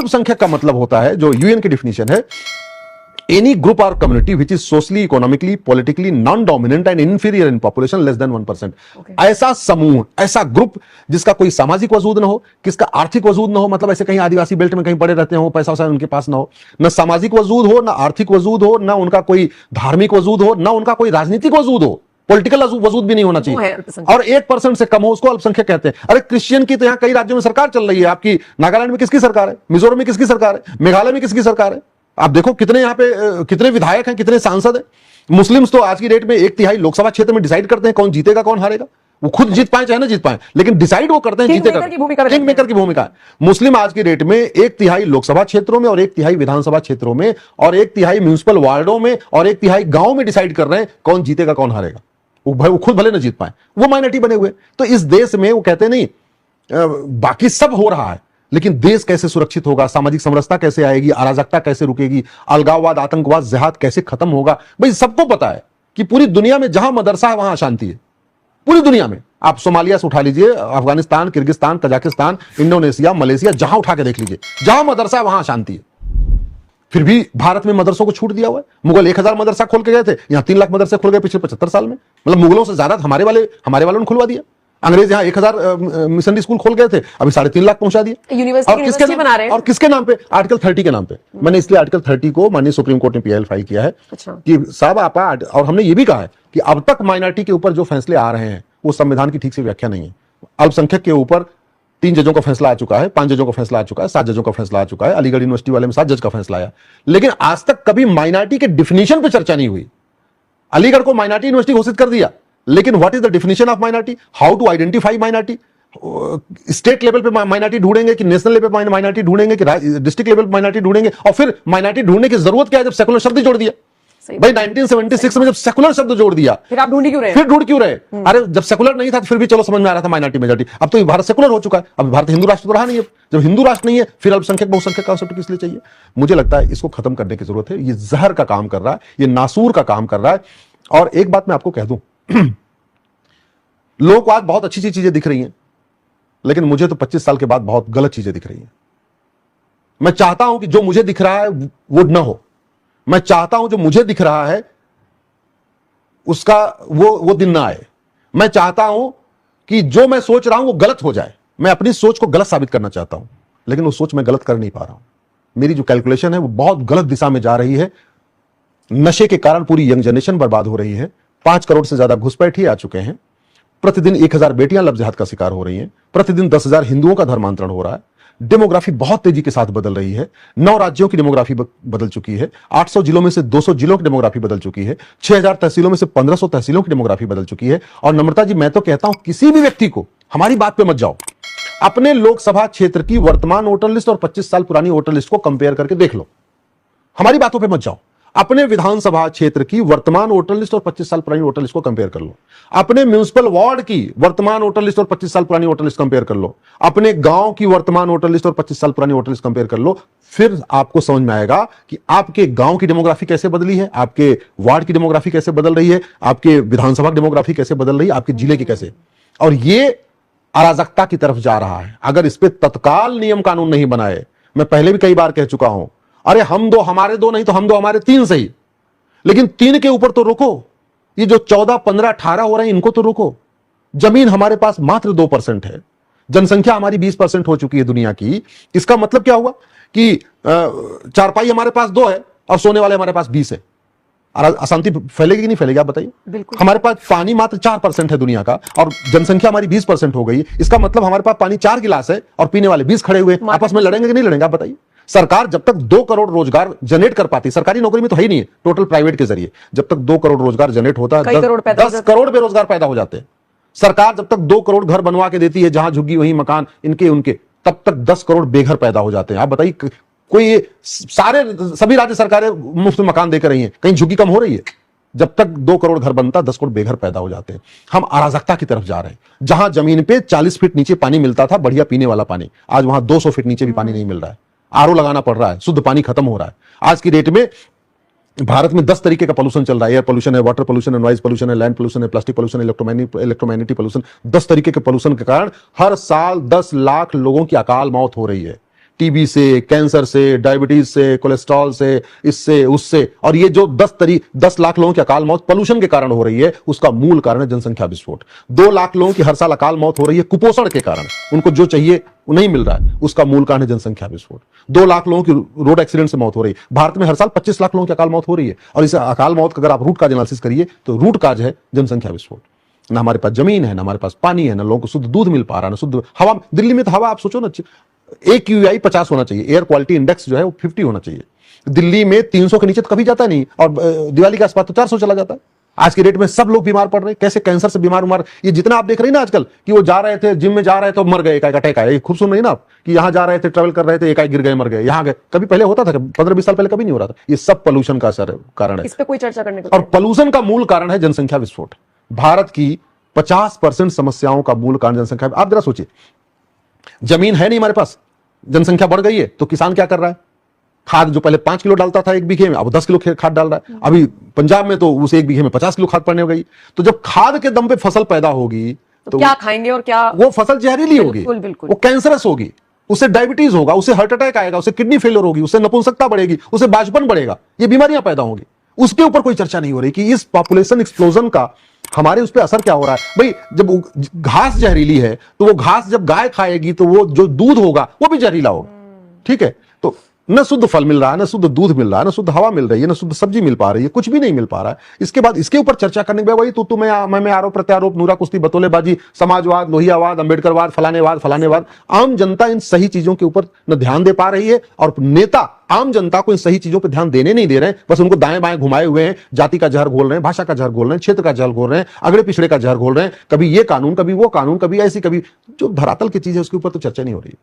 अल्पसंख्यक का मतलब होता है, जो यूएन की डिफिनेशन है, एनी ग्रुप और community which is socially, economically, politically non dominant and inferior in population less than 1%। ऐसा समूह, ऐसा ग्रुप जिसका कोई सामाजिक वजूद ना हो, किसका आर्थिक वजूद ना हो, मतलब ऐसे कहीं आदिवासी बेल्ट में कहीं पड़े रहते हो, पैसा वैसा उनके पास ना हो, ना सामाजिक वजूद हो, ना आर्थिक वजूद हो, ना उनका कोई धार्मिक वजूद हो, ना उनका कोई राजनीतिक वजूद हो, पॉलिटिकल वजूद भी नहीं होना चाहिए, और 1% से कम हो, उसको अल्पसंख्यक कहते हैं। अरे क्रिश्चियन की तो यहाँ कई राज्यों में सरकार चल रही है, आपकी नागालैंड में किसकी सरकार है, मिजोरम में किसकी सरकार है, मेघालय में किसकी सरकार है, आप देखो कितने यहाँ पे कितने विधायक हैं, कितने सांसद हैं। मुस्लिम्स तो आज की डेट में 1/3 लोकसभा क्षेत्र में डिसाइड करते हैं कौन जीतेगा कौन हारेगा, वो खुद जीत पाए चाहे ना जीत पाए, लेकिन डिसाइड वो करते हैं, जीतेगा। किंग मेकर की भूमिका है। मुस्लिम आज की डेट में 1/3 लोकसभा क्षेत्रों में और 1/3 विधानसभा क्षेत्रों में और 1/3 म्युनिसिपल वार्डों में और 1/3 गांव में डिसाइड कर रहे हैं कौन जीतेगा कौन हारेगा। वो खुद भले ना जीत पाए, वो माइनॉरिटी बने हुए। तो इस देश में वो कहते नहीं बाकी सब हो रहा है, लेकिन देश कैसे सुरक्षित होगा, सामाजिक समरसता कैसे आएगी, अराजकता कैसे रुकेगी, अलगाववाद, आतंकवाद, जिहाद कैसे खत्म होगा, भाई सबको पता है कि पूरी दुनिया में जहां मदरसा है वहां अशांति है। पूरी दुनिया में आप सोमालिया से उठा लीजिए, Afghanistan, Kyrgyzstan, Kazakhstan, Indonesia, Malaysia, जहां उठा के देख लीजिए, जहां मदरसा है वहां अशांति है। फिर भी भारत में मदरसों को छूट दिया हुआ है। मुगल 1000 मदरसा खोल के गए थे, यहां 3 लाख मदरसे खुल गए पिछले 75 साल में। मतलब मुगलों से ज्यादा हमारे वालों ने खुलवा दिया। अंग्रेज यहाँ 1000 मिशनरी स्कूल खोल गए थे, अभी 3.5 लाख पहुंचा दिए। यूनिवर्सिटी बना रहे हैं। और किसके नाम पे? आर्टिकल 30 के नाम पे। मैंने इसलिए आर्टिकल 30 को माननीय सुप्रीम कोर्ट में पीआईएल फाइल किया है कि साहब आप, और हमने ये भी कहा है कि अब तक माइनॉरिटी के ऊपर जो फैसले आ रहे हैं वो संविधान की ठीक से व्याख्या नहीं है। अल्पसंख्यक के ऊपर 3 जजों का फैसला आ चुका है, 5 जजों का फैसला आ चुका है, 7 जजों का फैसला आ चुका है, अलीगढ़ यूनिवर्सिटी वाले में 7 जज का फैसला आया, लेकिन आज तक कभी माइनॉरिटी के डिफिनेशन पे चर्चा नहीं हुई। अलीगढ़ को माइनॉरिटी यूनिवर्सिटी घोषित कर दिया, लेकिन what is the definition of minority, how to identify minority, state level पे माइनॉरिटी ढूंढेंगे कि नेशनल लेवल पे माइनॉरिटी ढूंढेंगे कि डिस्ट्रिक्ट लेवल पे माइनॉरिटी ढूंढेंगे, और फिर माइनॉरिटी ढूंढने की जरूरत क्या है जब सेकुलर शब्द जोड़ दिया। भाई 1976 में जब सेकुलर शब्द जोड़ दिया, फिर आप ढूंढ क्यों रहे? अरे जब सेकुलर नहीं था तो फिर भी चलो समझ में आ रहा था माइनॉरिटी मेजॉरिटी। अब तो भारत सेकुलर हो चुका है, अब भारत हिंदू राष्ट्र तो रहा नहीं है। जब हिंदू राष्ट्र नहीं है फिर अल्पसंख्यक बहुसंख्यक कांसेप्ट किस लिए चाहिए? मुझे लगता है इसको खत्म करने की जरूरत है। ये जहर का काम कर रहा है, ये नासूर का काम कर रहा है। और एक बात मैं आपको कह दूं, लोगों को आज बहुत अच्छी चीजें दिख रही हैं, लेकिन मुझे तो 25 साल के बाद बहुत गलत चीजें दिख रही हैं। मैं चाहता हूं कि जो मुझे दिख रहा है वो न हो। मैं चाहता हूं जो मुझे दिख रहा है उसका वो दिन ना आए। मैं चाहता हूं कि जो मैं सोच रहा हूं वो गलत हो जाए। मैं अपनी सोच को गलत साबित करना चाहता हूं, लेकिन वो सोच मैं गलत कर नहीं पा रहा हूं। मेरी जो कैलकुलेशन है वो बहुत गलत दिशा में जा रही है। नशे के कारण पूरी यंग जनरेशन बर्बाद हो रही है। 5 करोड़ से ज्यादा घुसपैठिए आ चुके हैं। प्रतिदिन 1000 बेटियां लव जिहाद का शिकार हो रही हैं। प्रतिदिन 10,000 हिंदुओं का धर्मांतरण हो रहा है। डेमोग्राफी बहुत तेजी के साथ बदल रही है। 9 राज्यों की डेमोग्राफी बदल चुकी है। 800 जिलों में से 200 जिलों की डेमोग्राफी बदल चुकी है। 6000 तहसीलों में से 1500 तहसीलों की डेमोग्राफी बदल चुकी है। और नम्रता जी, मैं तो कहता हूं किसी भी व्यक्ति को, हमारी बात पे मत जाओ, अपने लोकसभा क्षेत्र की वर्तमान वोटर लिस्ट और 25 साल पुरानी वोटर लिस्ट को कंपेयर करके देख लो। हमारी बातों पे मत जाओ। अपने विधानसभा क्षेत्र की वर्तमान वोटर लिस्ट और 25 साल पुरानी वोटर लिस्ट को कंपेयर कर लो। अपने म्युनिसिपल वार्ड की वर्तमान वोटर लिस्ट और 25 साल पुरानी वोटर लिस्ट कंपेयर कर लो। अपने गांव की वर्तमान वोटर लिस्ट और 25 साल पुरानी वोटर लिस्ट कंपेयर कर लो। फिर आपको समझ में आएगा कि आपके गांव की डेमोग्राफी कैसे बदली है, आपके वार्ड की डेमोग्राफी कैसे बदल रही है, आपके विधानसभा की डेमोग्राफी कैसे बदल रही है, आपके जिले की कैसे। और ये अराजकता की तरफ जा रहा है। अगर इस पर तत्काल नियम कानून नहीं बनाए, मैं पहले भी कई बार कह चुका हूं, अरे हम दो हमारे दो नहीं तो हम दो हमारे 3 सही, लेकिन 3 के ऊपर तो रुको। ये जो 14, 15, 18 हो रहे हैं इनको तो रुको। जमीन हमारे पास मात्र 2% है। जनसंख्या हमारी 20% हो चुकी है दुनिया की। इसका मतलब क्या हुआ कि चारपाई हमारे पास 2 है और सोने वाले हमारे पास 20 है। अशांति फैलेगी कि नहीं फैलेगी आप बताइए? हमारे पास पानी मात्र 4% है दुनिया का और जनसंख्या हमारी 20% हो गई। इसका मतलब हमारे पास पानी 4 गिलास है और पीने वाले 20 खड़े हुए, आपस में लड़ेंगे कि नहीं लड़ेंगे आप बताइए? सरकार जब तक 2 करोड़ रोजगार जनरेट कर पाती, सरकारी नौकरी में तो है ही नहीं है, टोटल प्राइवेट के जरिए, जब तक 2 करोड़ रोजगार जनरेट होता है 10 करोड़ बेरोजगार पैदा हो जाते हैं। सरकार जब तक 2 करोड़ घर बनवा के देती है, जहां झुग्गी वहीं मकान इनके उनके, तब तक 10 करोड़ बेघर पैदा हो जाते हैं। आप बताइए, कोई सभी राज्य सरकारें मुफ्त मकान देकर रही हैं, कहीं झुग्गी कम हो रही है? जब तक 2 करोड़ घर बनता 10 करोड़ बेघर पैदा हो जाते हैं। हम अराजकता की तरफ जा रहे हैं। जहां जमीन पे 40 फीट नीचे पानी मिलता था, बढ़िया पीने वाला पानी, आज वहां 200 फीट नीचे भी पानी नहीं मिल रहा है। आरओ लगाना पड़ रहा है, शुद्ध पानी खत्म हो रहा है। आज की डेट में भारत में 10 तरीके का पोल्यूशन चल रहा है। एयर पोल्यूशन है, वाटर पोल्यूशन है, नॉइज पोल्यूशन है, लैंड पोल्यूशन है, प्लास्टिक पोल्यूशन, इलेक्ट्रोमैग्नेटिक पोल्यूशन। 10 तरीके के पोल्यूशन के कारण हर साल 10 लाख लोगों की अकाल मौत हो रही है। टीबी से, कैंसर से, डायबिटीज से, कोलेस्ट्रॉल से, इससे उससे, और ये जो 10 लाख लोगों की अकाल मौत पोल्यूशन के कारण हो रही है, उसका मूल कारण है जनसंख्या विस्फोट। 2 लाख लोगों की हर साल अकाल मौत हो रही है कुपोषण के कारण, उनको जो चाहिए वो नहीं मिल रहा है, उसका मूल कारण है जनसंख्या विस्फोट। 2 लाख लोगों की रोड एक्सीडेंट से मौत हो रही है। भारत में हर साल 25 लाख लोगों की अकाल मौत हो रही है, और इस अकाल मौत का अगर आप रूट काज एनालिसिस करिए तो रूट काज है जनसंख्या विस्फोट। ना हमारे पास जमीन है, ना हमारे पास पानी है, ना लोगों को शुद्ध दूध मिल पा रहा है, ना शुद्ध हवा। दिल्ली में तो हवा आप सोचो ना, AQI 50 होना चाहिए, एयर क्वालिटी इंडेक्स जो है वो 50 होना चाहिए। दिल्ली में 300 के नीचे तो कभी जाता नहीं, और दिवाली के आसपास तो 400 चला जाता है। आज की डेट में सब लोग बीमार पड़ रहे हैं, कैसे कैंसर से बीमार, ये जितना आप देख रहे हैं ना आजकल, कि वो जा रहे थे जिम में, जा रहे थे तो मर गए, एक अटैक आया। खूब सुन रही ना आप, कि यहां जा रहे थे, ट्रेवल कर रहे थे, एक गिर गए, मर गए, यहां गए। कभी पहले होता था, 15-20 साल पहले कभी नहीं हो रहा था। ये सब पोल्यूशन का असर कारण है, इस पे कोई चर्चा करने को और पोल्यूशन का मूल कारण है जनसंख्या विस्फोट। भारत की 50% समस्याओं का मूल कारण जनसंख्या। आप जरा सोचिए, जमीन है नहीं हमारे पास, जनसंख्या बढ़ गई है, तो किसान क्या कर रहा है? खाद जो पहले 5 किलो डालता था 1 बीघे में, अब 10 किलो खाद डाल रहा है। अभी पंजाब में तो उसे 1 बीघे में 50 किलो खाद पड़ने हो गई। तो जब खाद के दम पे फसल पैदा होगी तो क्या खाएंगे, और क्या वो फसल जहरीली होगी, बिल्कुल। वो कैंसरस होगी, उसे डायबिटीज होगा, उसे हार्ट अटैक आएगा, उसे किडनी फेलियर होगी, उसे नपुंसकता बढ़ेगी, उसे बांझपन बढ़ेगा, ये बीमारियां पैदा होंगी। उसके ऊपर कोई चर्चा नहीं हो रही कि इस पॉपुलेशन एक्सप्लोजन का हमारे उस पर असर क्या हो रहा है। भाई, जब घास जहरीली है तो वो घास जब गाय खाएगी तो वो जो दूध होगा वो भी जहरीला होगा। ठीक है, तो न शुद्ध फल मिल रहा है, न शुद्ध दूध मिल रहा है, न शुद्ध हवा मिल रही है, न शुद्ध सब्जी मिल पा रही है, कुछ भी नहीं मिल पा रहा है। इसके बाद इसके ऊपर चर्चा करने के बाद वही तू मैं आरोप प्रत्यारोप, नूरा कुश्ती, बतौलेबाजी, समाजवाद, लोहियावाद, अंबेडकरवाद, फलानेवाद। आम जनता इन सही चीजों के ऊपर न ध्यान दे पा रही है, और नेता आम जनता को इन सही चीजों पर ध्यान देने नहीं दे रहे हैं। बस उनको दाएं बाएं घुमाए हुए हैं, जाति का जहर घोल रहे हैं, भाषा का जहर घोल रहे हैं, क्षेत्र का जहर घोल रहे हैं, अगड़े पिछड़े का जहर घोल रहे हैं। कभी ये कानून, कभी वो कानून, कभी ऐसी, कभी जो धरातल की चीज है उसके ऊपर तो चर्चा नहीं हो रही है।